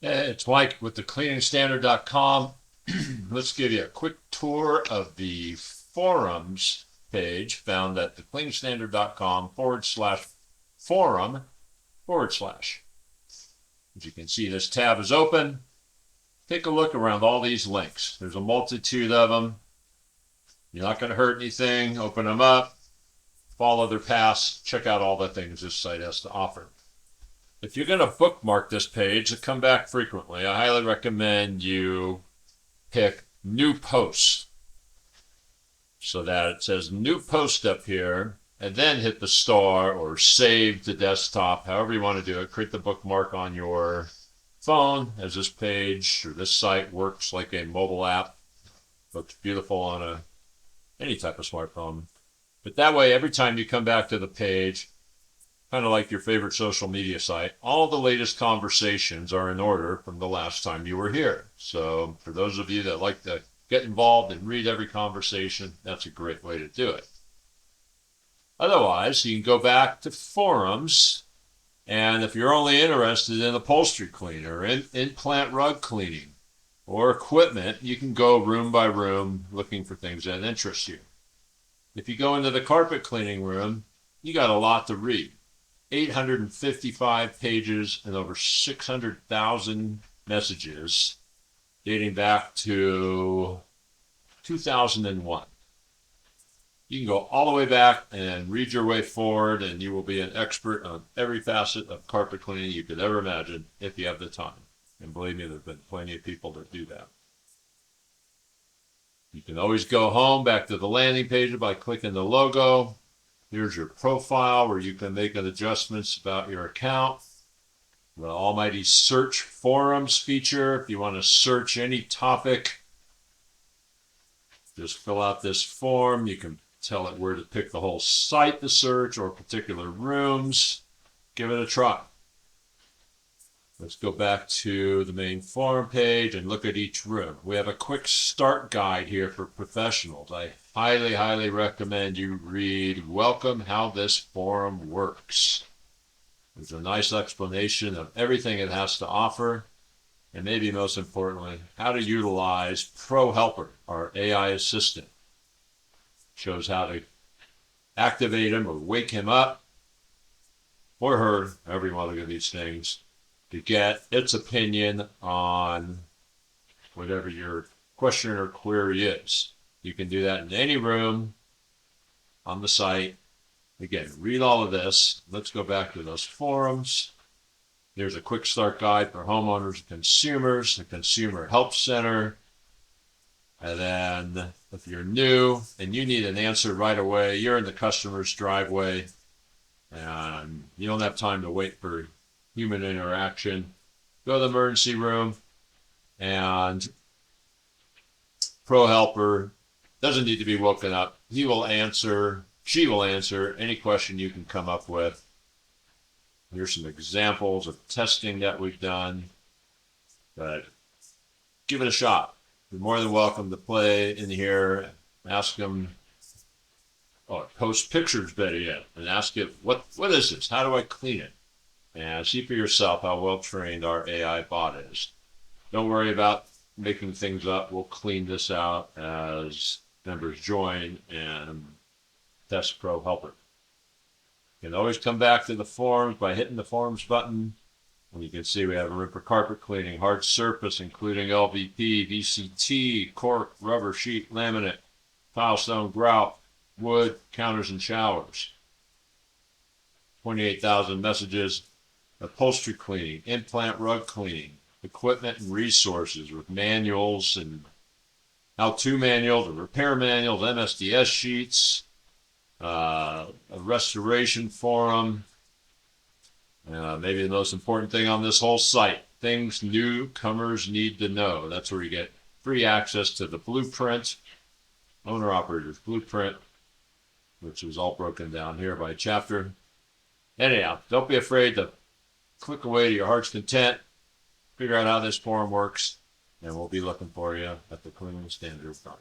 It's Mike with the cleaningstandard.com. Let's give you a quick tour of the forums page found at the cleaningstandard.com/forum/. As you can see, this tab is open. Take a look around all these links. There's a multitude of them. You're not going to hurt anything. Open them up, follow their paths, check out all the things this site has to offer. If you're going to bookmark this page to come back frequently, I highly recommend you pick New Posts so that it says New Post up here, and then hit the star or save to desktop, however you want to do it. Create the bookmark on your phone, as this page or this site works like a mobile app. Looks beautiful on any type of smartphone. But that way, every time you come back to the page, kind of like your favorite social media site, all the latest conversations are in order from the last time you were here. So for those of you that like to get involved and read every conversation, that's a great way to do it. Otherwise, you can go back to forums, and if you're only interested in upholstery cleaner, in-plant rug cleaning, or equipment, you can go room by room looking for things that interest you. If you go into the carpet cleaning room, you got a lot to read. 855 pages and over 600,000 messages dating back to 2001. You can go all the way back and read your way forward, and you will be an expert on every facet of carpet cleaning you could ever imagine if you have the time. And believe me, there have been plenty of people that do that. You can always go home back to the landing page by clicking the logo. Here's your profile where you can make adjustments about your account. The almighty search forums feature. If you want to search any topic, just fill out this form. You can tell it where to pick the whole site to search or particular rooms. Give it a try. Let's go back to the main forum page and look at each room. We have a quick start guide here for professionals. I highly, highly recommend you read Welcome How This Forum Works. There's a nice explanation of everything it has to offer, and maybe most importantly, how to utilize ProHelper, our AI assistant. Shows how to activate him or wake him up, or her, however you want to look at these things, to get its opinion on whatever your question or query is. You can do that in any room on the site. Again, read all of this. Let's go back to those forums. There's a quick start guide for homeowners and consumers, the Consumer Help Center. And then if you're new and you need an answer right away, you're in the customer's driveway and you don't have time to wait for human interaction, go to the emergency room, and ProHelper doesn't need to be woken up. She will answer any question you can come up with. Here's some examples of testing that we've done, but give it a shot. You're more than welcome to play in here, ask them, or post pictures better yet, and ask it, what is this? How do I clean it? And see for yourself how well trained our AI bot is. Don't worry about making things up. We'll clean this out as members join and test ProHelper. You can always come back to the forums by hitting the forums button. And you can see we have a room for carpet cleaning, hard surface, including LVP, VCT, cork, rubber sheet, laminate, tile stone, grout, wood, counters, and showers. 28,000 messages. Upholstery cleaning, in-plant rug cleaning, equipment and resources with manuals and how-to manuals, and repair manuals, MSDS sheets, a restoration forum. Maybe the most important thing on this whole site, things newcomers need to know. That's where you get free access to the blueprint, owner-operator's blueprint, which is all broken down here by chapter. Anyhow, don't be afraid to click away to your heart's content, figure out how this forum works, and we'll be looking for you at the cleaningstandard.com.